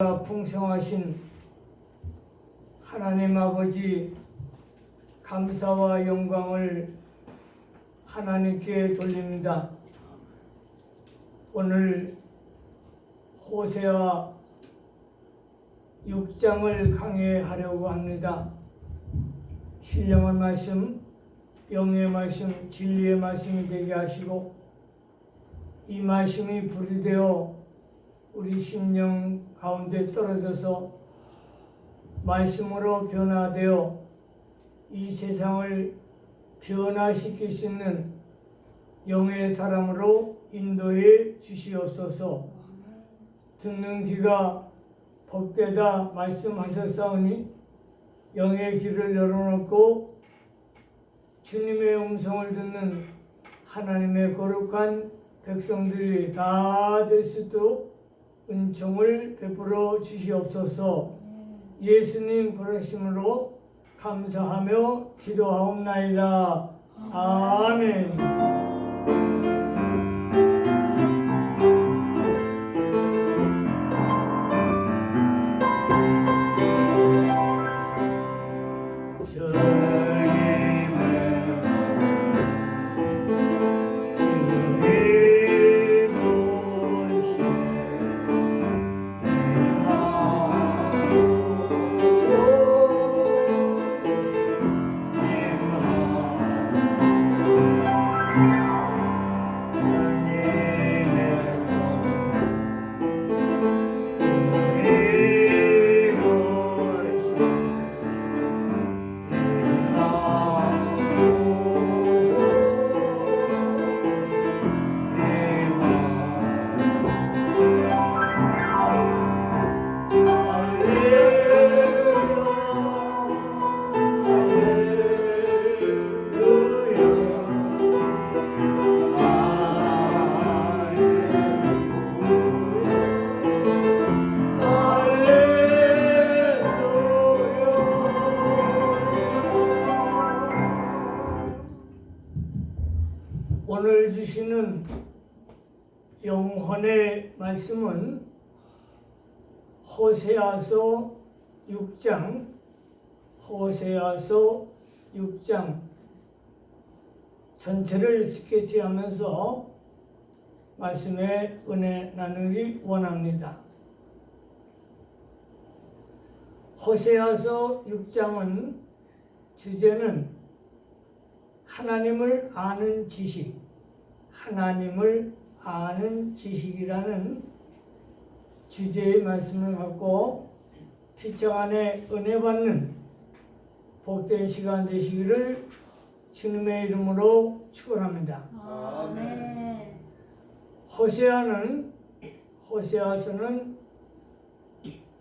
풍성하신 하나님 아버지, 감사와 영광을 하나님께 돌립니다. 오늘 호세아 6장을 강해하려고 합니다. 신령한 말씀, 영의 말씀, 진리의 말씀이 되게 하시고 이 말씀이 불이 되어 우리 심령 가운데 떨어져서 말씀으로 변화되어 이 세상을 변화시킬 수 있는 영의 사람으로 인도해 주시옵소서. 듣는 귀가 복되다 말씀하셨사오니 영의 귀를 열어놓고 주님의 음성을 듣는 하나님의 거룩한 백성들이 다 될 수 있도록 은총을 베풀어 주시옵소서. 예수님 그러심으로 감사하며 기도하옵나이다. 아멘. 오늘 주시는 영혼의 말씀은 호세아서 6장 전체를 스케치하면서 말씀의 은혜 나누기 원합니다. 호세아서 6장은 주제는 하나님을 아는 지식, 하나님을 아는 지식이라는 주제의 말씀을 갖고 피청 안에 은혜 받는 복된 시간 되시기를 주님의 이름으로 축원합니다. 아멘. 호세아서는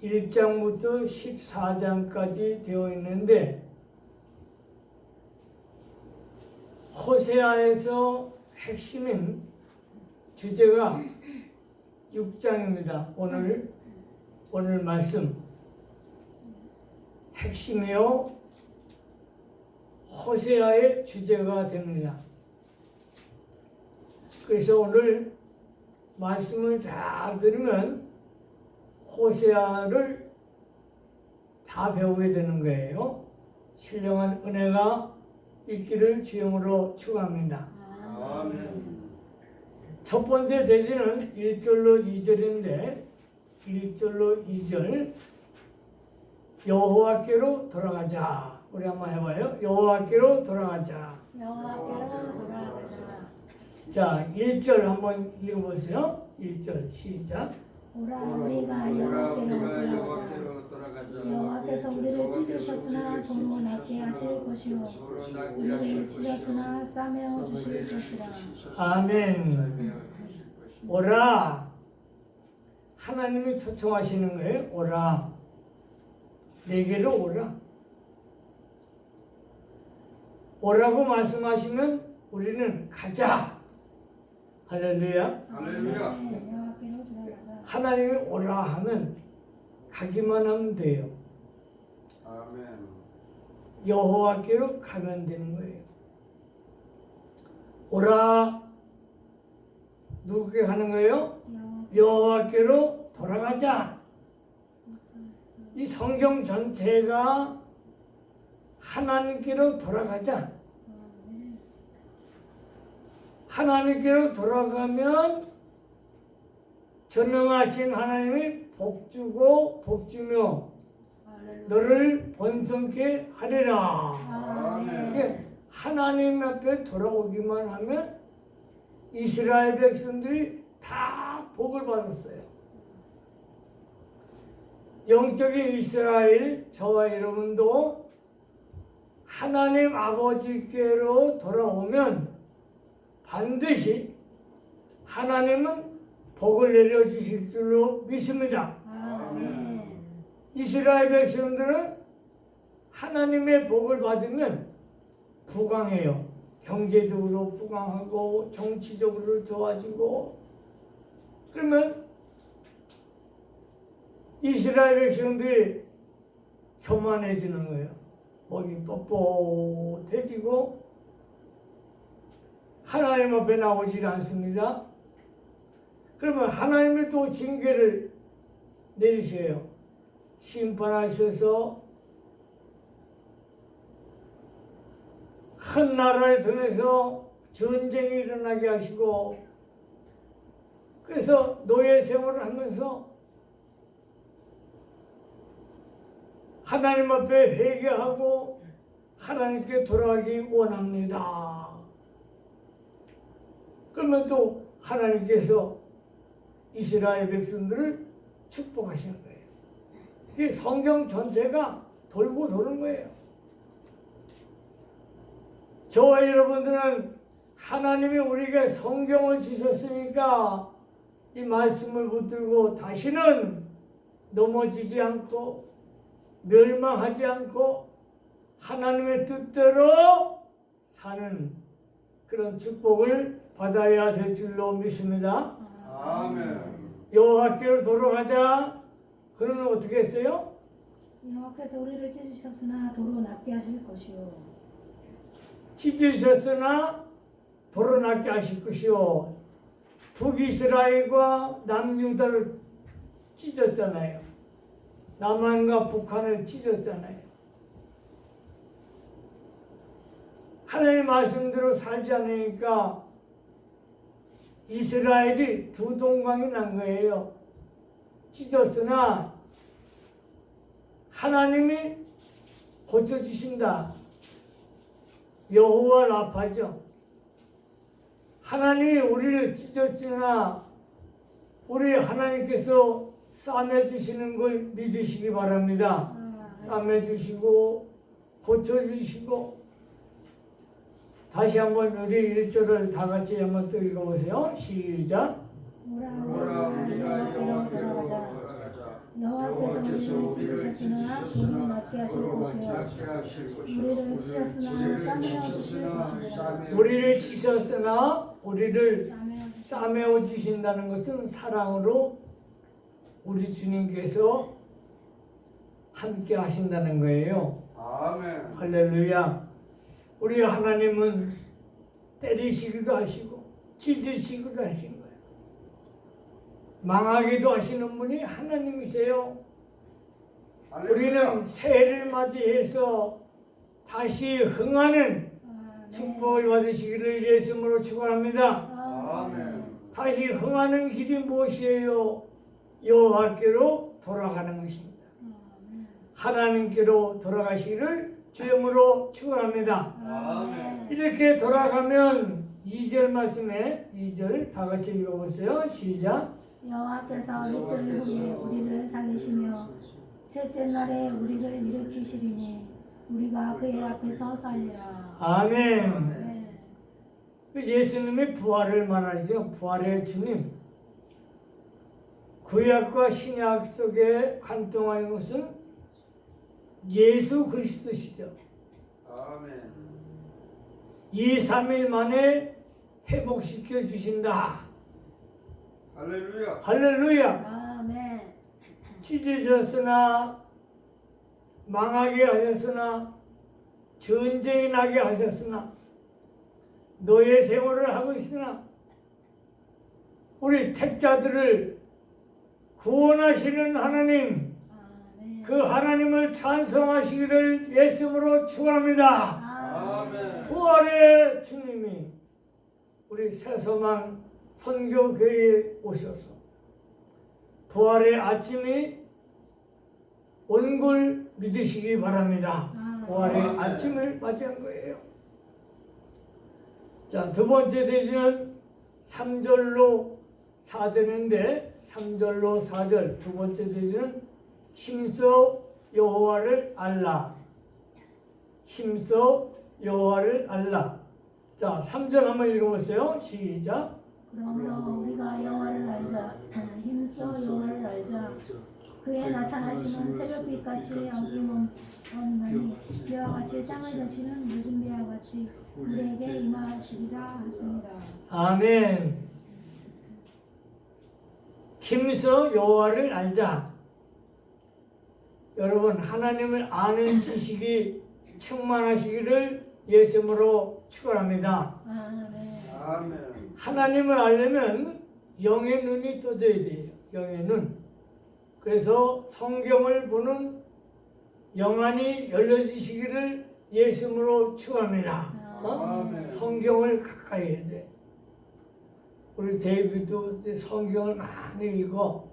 1장부터 14장까지 되어 있는데 호세아에서 핵심인 주제가 6장입니다. 오늘 말씀 핵심이요 호세아의 주제가 됩니다. 그래서 오늘 말씀을 잘 들으면 호세아를 다 배우게 되는 거예요. 신령한 은혜가 있기를 주영으로 축원합니다. 아멘. 첫 번째 대지는 1절로 2절인데 1절로 2절 여호와께로 돌아가자. 우리 한번 해봐요. 여호와께로 돌아가자. 여호와께로 돌아가자. 자, 1절 한번 읽어보세요. 1절 시작. 오라 우리가 여호와께로 돌아가자. 여호와께서 우리를 찢으셨으나 도로 낫게 하실 것이요 우리를 찢었으나 싸매어 주실 것이라. 아멘. 오라. 하나님이 초청하시는 거예요. 오라. 내게로 오라. 오라고 말씀하시면 우리는 가자. 할렐루야. 할렐루야. 여호와께로 돌아가자. 하나님이 오라 하면 가기만 하면 돼요. 아멘. 여호와께로 가면 되는 거예요. 오라. 누구께 가는 거예요? 여호와께로 돌아가자. 이 성경 전체가 하나님께로 돌아가자. 하나님께로 돌아가면 전능하신 하나님이 복주고 복주며 너를 번성케 하리라. 이게 하나님 앞에 돌아오기만 하면 이스라엘 백성들이 다 복을 받았어요. 영적인 이스라엘, 저와 여러분도 하나님 아버지께로 돌아오면 반드시 하나님은 복을 내려주실 줄로 믿습니다. 아멘. 이스라엘 백성들은 하나님의 복을 받으면 부강해요. 경제적으로 부강하고 정치적으로 좋아지고, 그러면 이스라엘 백성들이 교만해지는 거예요. 목이 뻣뻣해지고 하나님 앞에 나오질 않습니다. 그러면 하나님이 또 징계를 내리셔요. 심판하셔서 큰 나라를 통해서 전쟁이 일어나게 하시고, 그래서 노예 생활을 하면서 하나님 앞에 회개하고 하나님께 돌아가기 원합니다. 그러면 또 하나님께서 이스라엘 백성들을 축복하시는 거예요. 이 성경 전체가 돌고 도는 거예요. 저와 여러분들은 하나님이 우리에게 성경을 주셨으니까 이 말씀을 붙들고 다시는 넘어지지 않고 멸망하지 않고 하나님의 뜻대로 사는 그런 축복을 받아야 될 줄로 믿습니다. 아멘. 여호와께로 돌아가자. 그러면 어떻게 했어요? 여호와께서 우리를 찢으셨으나 도로 낫게 하실 것이요. 찢으셨으나 도로 낫게 하실 것이요. 북이스라엘과 남유다를 찢었잖아요. 남한과 북한을 찢었잖아요. 하나님의 말씀대로 살지 않으니까 이스라엘이 두 동강이 난 거예요. 찢었으나 하나님이 고쳐주신다. 여호와 라파죠. 하나님이 우리를 찢었으나 우리 하나님께서 싸매주시는 걸 믿으시기 바랍니다. 싸매주시고 고쳐주시고. 다시 한번 우리 1절을 다 같이 한번 또 읽어보세요. 시작. 오라 우리가 여호와께로 돌아가자. 여호와께서 우리를 찢으셨으나 도로 낫게 하실 것이요. 우리를 찢었으나 싸매어 주실 것이니라. 우리를 찢었으나 우리를 싸매어 주신다는 것은 사랑으로 우리 주님께서 함께 하신다는 거예요. 아멘. 할렐루야. 우리 하나님은 때리시기도 하시고 찢으시기도 하신 거예요. 망하기도 하시는 분이 하나님이세요. 우리는 새해를 맞이해서 다시 흥하는 축복을 받으시기를 예수님으로 축원합니다. 아멘. 다시 흥하는 길이 무엇이에요? 여호와께로 돌아가는 것입니다. 하나님께로 돌아가시기를 주님으로 축원합니다. 아멘. 이렇게 돌아가면 2절 말씀에 2절 다 같이 읽어보세요. 시작. 여호와께서 이틀 후에 우리를 살리시며 셋째 날에 우리를 일으키시리니 우리가 그의 앞에서 살리라. 아멘. 예수님이 부활을 말하죠. 부활의 주님. 구약과 신약 속에 관통하는 것은 예수 그리스도시죠. 아멘. 2, 3일 만에 회복시켜 주신다. 할렐루야. 할렐루야. 아멘. 찢어졌으나 망하게 하셨으나 전쟁이 나게 하셨으나 노예 생활을 하고 있으나 우리 택자들을 구원하시는 하나님, 아멘. 그 하나님을 찬송하시기를 예수님으로 축원합니다. 아멘. 부활의 주님이 우리 새소망 선교교회에 오셔서 부활의 아침이 온 걸 믿으시기 바랍니다. 부활의 아멘. 아침을 맞이한 거예요. 자, 두 번째 대지는 3절로 4절인데 3절로 4절 두 번째 대지는 힘써 여호와를 알라. 힘써 여호와를 알라. 자, 3절 한번 읽어보세요. 시작. 그러므로 우리가 여호와를 알자. 힘써 여호와를 알자. 그의 나타나시는 새벽빛같이 어김없나니 비와 같이 땅을 적시는 늦은 비와 같이 우리에게 임하시리라 하시니라. 아멘. 힘써 여호와를 알자. 여러분, 하나님을 아는 지식이 충만하시기를 예수님으로 축원합니다. 아멘. 아멘. 하나님을 알려면 영의 눈이 떠져야 돼요. 영의 눈. 그래서 성경을 보는 영안이 열려지시기를 예수님으로 축원합니다. 아멘. 성경을 가까이 해야 돼. 우리 데이비도 이제 성경을 많이 읽어서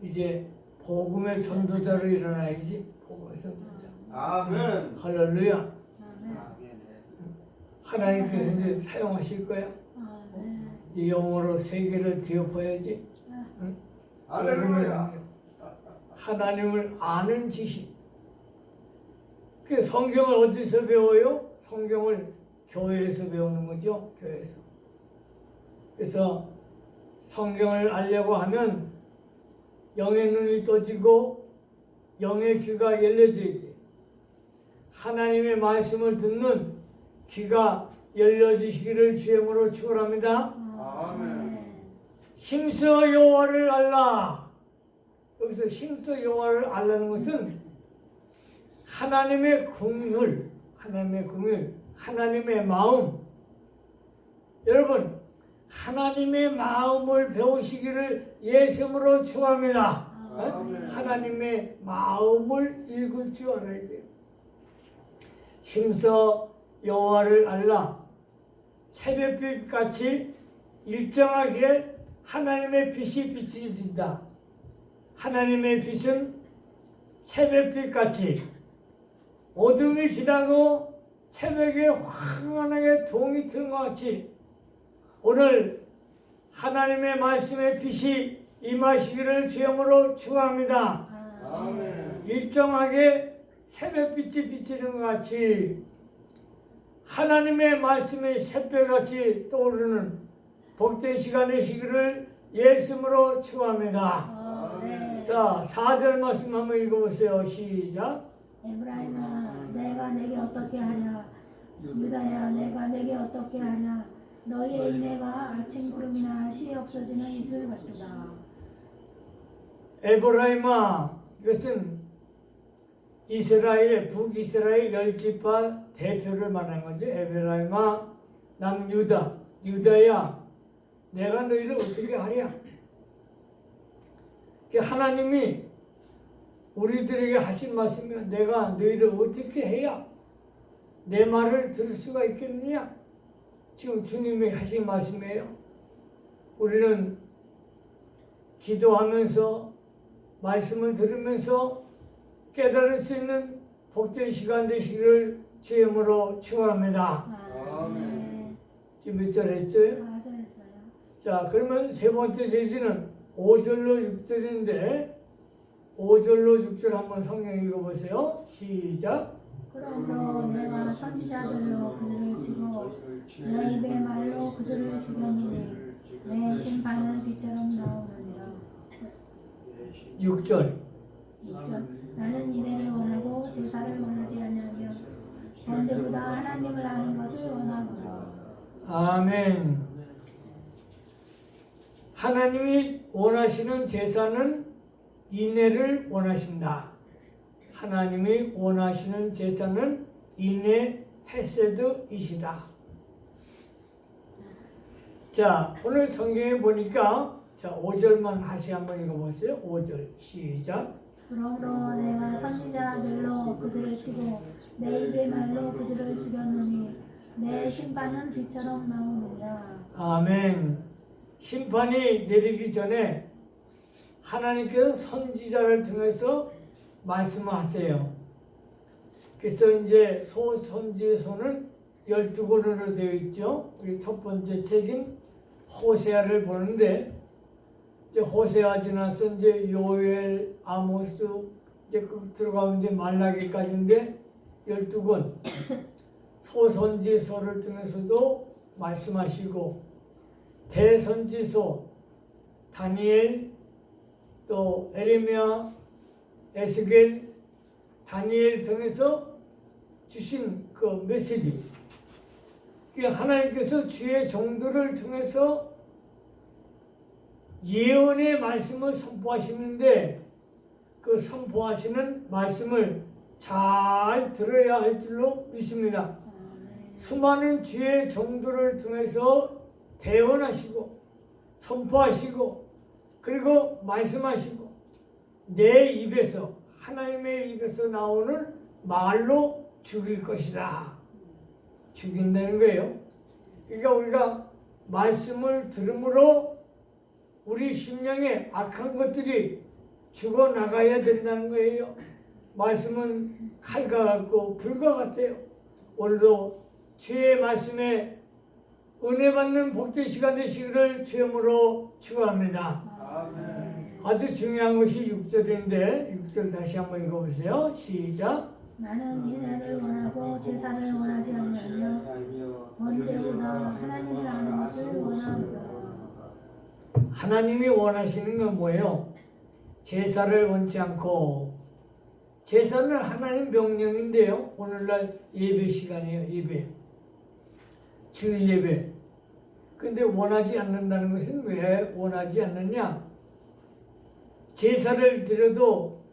이제 복음의 전도자로 일어나야지. 복음의 전도자. 아멘. 할렐루야. 아멘. 하나님께서 이제 사용하실 거야. 아멘. 이 영어로 세계를 뒤엎어야지. 할렐루야. 하나님을 아는 지식. 그 성경을 어디서 배워요? 성경을 교회에서 배우는 거죠. 교회에서. 그래서 성경을 알려고 하면 영의 눈이 떠지고 영의 귀가 열려져야 돼. 하나님의 말씀을 듣는 귀가 열려지시기를 주님으로 축원합니다. 아멘. 힘써 여호와를 알라. 여기서 힘써 여호와를 알라는 것은 하나님의 긍휼, 하나님의 마음. 여러분, 하나님의 마음을 배우시기를 예수님으로 축원합니다. 아멘. 하나님의 마음을 읽을 줄 알아야 돼요. 힘써 여호와를 알라. 새벽빛 같이 일정하게 하나님의 빛이 비춰진다. 하나님의 빛은 새벽빛 같이 어둠이 지나고 새벽에 환하게 동이 트는 것 같이 오늘 하나님의 말씀의 빛이 임하시기를 주님으로 축원합니다. 아멘. 일정하게 새벽빛이 비치는 것 같이 하나님의 말씀이 새벽같이 떠오르는 복된 시간 되시기를 예수님으로 축원합니다. 아멘. 자, 4절 말씀 한번 읽어보세요. 시작. 에브라임아, 내가 내게 어떻게 하냐? 유다야, 내가 내게 어떻게 하냐? 너희의 인애가 아침 구름이나 시에 없어지는 이슬 같도다. 에브라임아, 이것은 이스라엘, 북이스라엘 10지파 대표를 말하는 거죠. 에브라임아, 남유다, 유다야, 내가 너희를 어떻게 하랴? 하나님이 우리들에게 하신 말씀이야. 내가 너희를 어떻게 해야 내 말을 들을 수가 있겠느냐? 지금 주님이 하신 말씀이에요. 우리는 기도하면서 말씀을 들으면서 깨달을 수 있는 복된 시간 되시기를 주님으로 축원합니다. 아멘. 지금 몇 절 했어요? 4절 했어요. 자, 그러면 세 번째 제지는 5절로 6절인데 5절로 6절 한번 성경 읽어보세요. 시작. 그러므로 내가 선지자들로 그들을 치고 내 입의 말로 그들을 죽였노니 내 심판은 빛처럼 나오느니라. 6절. 6절 나는 이래를 원하고 제사를 원하지 아니하며 번제보다 하나님을 아는 것을 원하노라. 아멘. 하나님이 원하시는 제사는 인애를 원하신다. 하나님이 원하시는 제사는 인애 헤세드이시다. 자, 오늘 성경에 보니까 자, 5절만 다시 한번 읽어보세요. 5절 시작. 그러므로 내가 선지자들로 그들을 치고 내 입의 말로 그들을 죽였노니 내 심판은 비처럼 나오느니라. 아멘. 심판이 내리기 전에 하나님께서 선지자를 통해서 말씀하세요. 그래서 이제 선지서는 12권으로 되어 있죠. 우리 첫 번째 책인 호세아를 보는데, 이제 호세아 지나서 이제 요엘, 아모스, 이제 그 들어가면 이제 말라기까지인데 12권 소선지서를 통해서도 말씀하시고, 대선지서 다니엘, 또 에레미야, 에스겔, 다니엘 통해서 주신 그 메시지, 하나님께서 주의 종들을 통해서 예언의 말씀을 선포하시는데, 그 선포하시는 말씀을 잘 들어야 할 줄로 믿습니다. 수많은 주의 종들을 통해서 대언하시고 선포하시고 그리고 말씀하시고, 내 입에서, 하나님의 입에서 나오는 말로 죽일 것이다. 죽인다는 거예요. 그러니까 우리가 말씀을 들음으로 우리 심령에 악한 것들이 죽어나가야 된다는 거예요. 말씀은 칼과 같고 불과 같아요. 오늘도 주의 말씀에 은혜 받는 복된 시간 되시기를 주님으로 축원합니다. 아멘. 아주 중요한 것이 6절인데 6절 다시 한번 읽어보세요. 시작. 나는 인애를 원하고 제사를 원하지 아니하며 언제보다 하나님을 아는 것을 원하노라. 하나님이 원하시는 건 뭐예요? 제사를 원치 않고, 제사는 하나님 명령인데요. 오늘날 예배 시간이에요. 예배, 주 예배. 근데 원하지 않는다는 것은 왜 원하지 않느냐? 제사를 드려도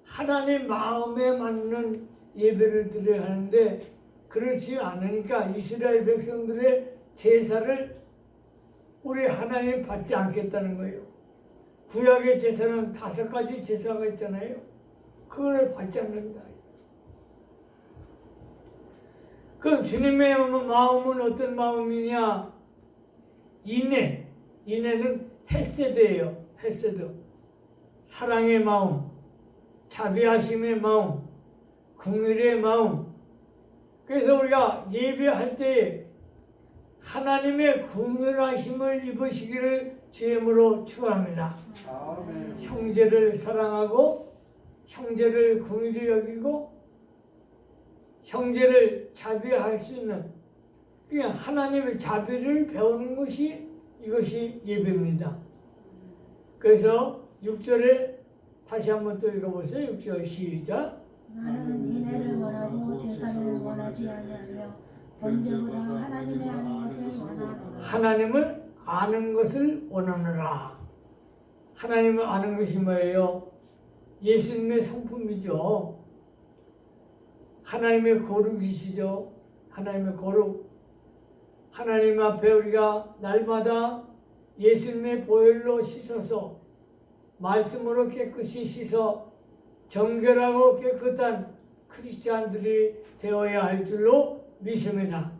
하나님 마음에 맞는 예배를 드려야 하는데 그렇지 않으니까 이스라엘 백성들의 제사를 우리 하나님 받지 않겠다는 거예요. 구약의 제사는 5가지 제사가 있잖아요. 그걸 받지 않는다. 그럼 주님의 마음은 어떤 마음이냐? 인애. 인애는 헤세드예요. 헤세드. 사랑의 마음, 자비하심의 마음, 긍휼의 마음. 그래서 우리가 예배할 때 하나님의 긍휼하심을 입으시기를 주님으로 축원합니다. 아멘. 형제를 사랑하고 형제를 긍휼히 여기고 형제를 자비할 수 있는, 그냥 하나님의 자비를 배우는 것이 이것이 예배입니다. 그래서 6절에 다시 한번 또 읽어보세요. 6절 시작. 나는 인애를 원하고 제사를 원하지 아니하며 언제보다 하나님을 아는 것을 원하노라. 하나님을 아는 것을 원하노라. 하나님을 아는 것이 뭐예요? 예수님의 성품이죠. 하나님의 거룩이시죠. 하나님의 거룩. 하나님 앞에 우리가 날마다 예수님의 보혈로 씻어서 말씀으로 깨끗이 씻어 정결하고 깨끗한 크리스찬들이 되어야 할 줄로 믿습니다.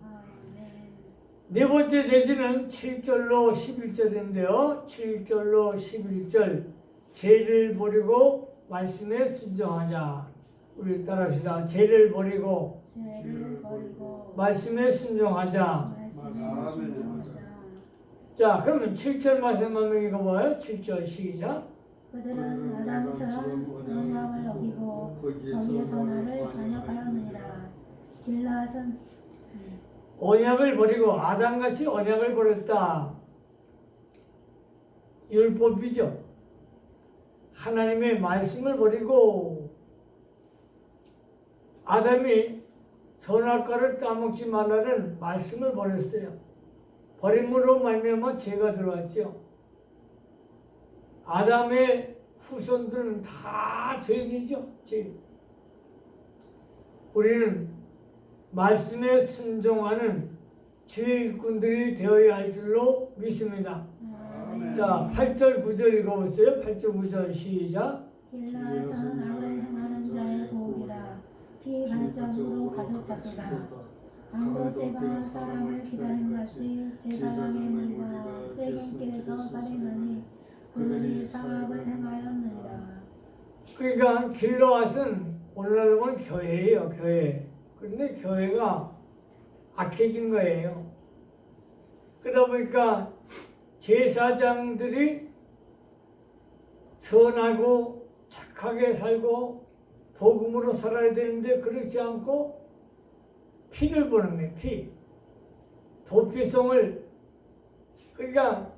네 번째 내지는 7절로 11절인데요. 7절로 11절. 죄를 버리고 말씀에 순종하자. 우리 따라합시다. 죄를 버리고 말씀에 순종하자. 자, 그러면 7절 말씀 한번 읽어봐요. 7절 시작. 그들은 아담처럼 언약을 어기고 거기에서 나를 반역하였느니라. 길라앗은 언약을 버리고, 아담같이 언약을 버렸다. 율법이죠. 하나님의 말씀을 버리고, 아담이 선악과를 따먹지 말라는 말씀을 버렸어요. 버림으로 말미암아 죄가 들어왔죠. 아담의 후손들은 다 죄인이죠. 죄. 우리는 말씀에 순종하는 주의 일꾼들이 되어야 할 줄로 믿습니다. 자, 8절 9절 읽어보세요. 8절 9절 시작. 길라에서는 악을 행하는 자의 복이라. 피 발전으로 가득 차도다. 안도 때가 사람을 기다림같이 제사장의 물과 세겜길에서 살인하니 그들이 사악을 행하였느니라. 그러니까 길러앗은 오늘날로 보면 교회예요, 교회. 그런데 교회가 악해진 거예요. 그러다 보니까 제사장들이 선하고 착하게 살고 복음으로 살아야 되는데 그렇지 않고 피를 보는 거예요, 피. 도피성을, 그러니까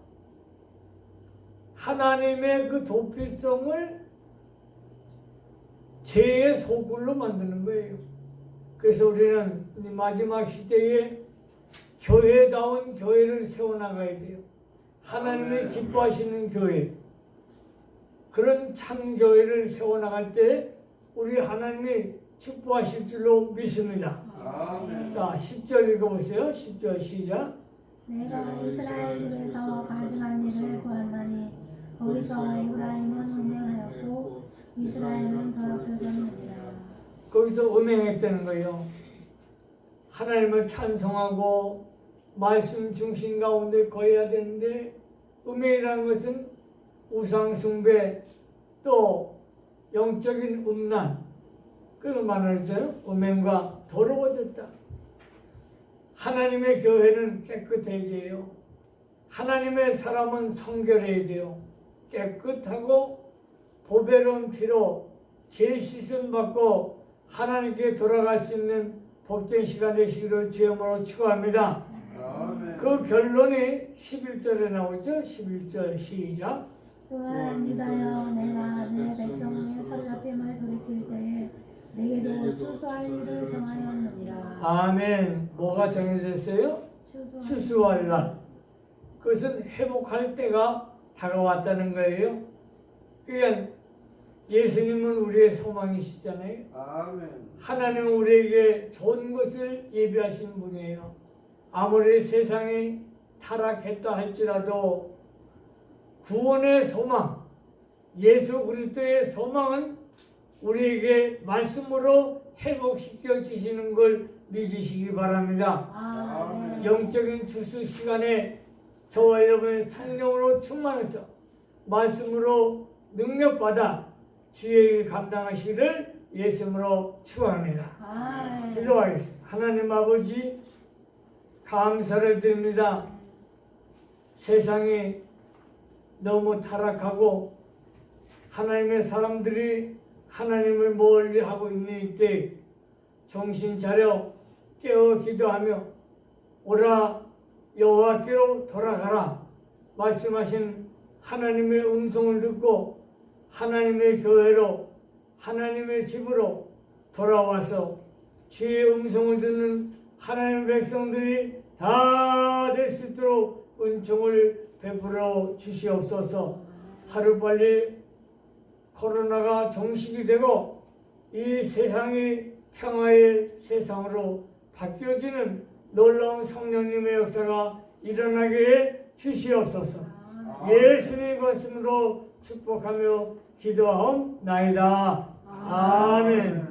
하나님의 그 도피성을 죄의 소굴로 만드는 거예요. 그래서 우리는 이 마지막 시대에 교회다운 교회를 세워나가야 돼요. 하나님이 기뻐하시는 교회, 그런 참 교회를 세워나갈 때 우리 하나님이 축복하실 줄로 믿습니다. 아멘. 자, 10절 읽어보세요. 10절 시작. 내가 이스라엘 집에서 가증한 일을 보았나니 거기서 에브라임은 음행하였고 이스라엘은 더럽혀졌느니라. 거기서 음행했다는 거예요. 하나님을 찬송하고 말씀 중심 가운데 거해야 되는데 음행이라는 것은 우상숭배 또 영적인 음란, 그런 말을 했어요. 음행과 더러워졌다. 하나님의 교회는 깨끗해야 돼요. 하나님의 사람은 성결해야 돼요. 깨끗하고 보배로운 피로 죄 씻음 받고 하나님께 돌아갈 수 있는 복된 시간 되시기를 주여으로 축원합니다. 아멘. 그 결론이 11절에 나오죠. 11절 시작. 또한 유다여 내가 내 백성의 사로잡힘을 돌이킬 때에 내게도 추수할 일을 정하였느니라. 아멘. 뭐가 정해졌어요? 추수할 날. 그것은 회복할 때가 다가왔다는 거예요. 그러니까 예수님은 우리의 소망이시잖아요. 아멘. 하나님은 우리에게 좋은 것을 예비하신 분이에요. 아무리 세상이 타락했다 할지라도 구원의 소망, 예수 그리스도의 소망은 우리에게 말씀으로 회복시켜 주시는 걸 믿으시기 바랍니다. 아멘. 영적인 추수 시간에 저와 여러분의 성령으로 충만해서 말씀으로 능력받아 주의 일 감당하시기를 예수님으로 축원합니다. 아멘. 기도하겠습니다. 하나님 아버지 감사를 드립니다. 세상이 너무 타락하고 하나님의 사람들이 하나님을 멀리하고 있는 이때 정신 차려 깨어 기도하며 오라 여호와께로 돌아가라 말씀하신 하나님의 음성을 듣고 하나님의 교회로 하나님의 집으로 돌아와서 주의 음성을 듣는 하나님의 백성들이 다 될 수 있도록 은총을 베풀어 주시옵소서. 하루빨리 코로나가 종식이 되고 이 세상이 평화의 세상으로 바뀌어지는 놀라운 성령님의 역사가 일어나게 해 주시옵소서. 예수님의 말씀으로 축복하며 기도하옵나이다. 아멘.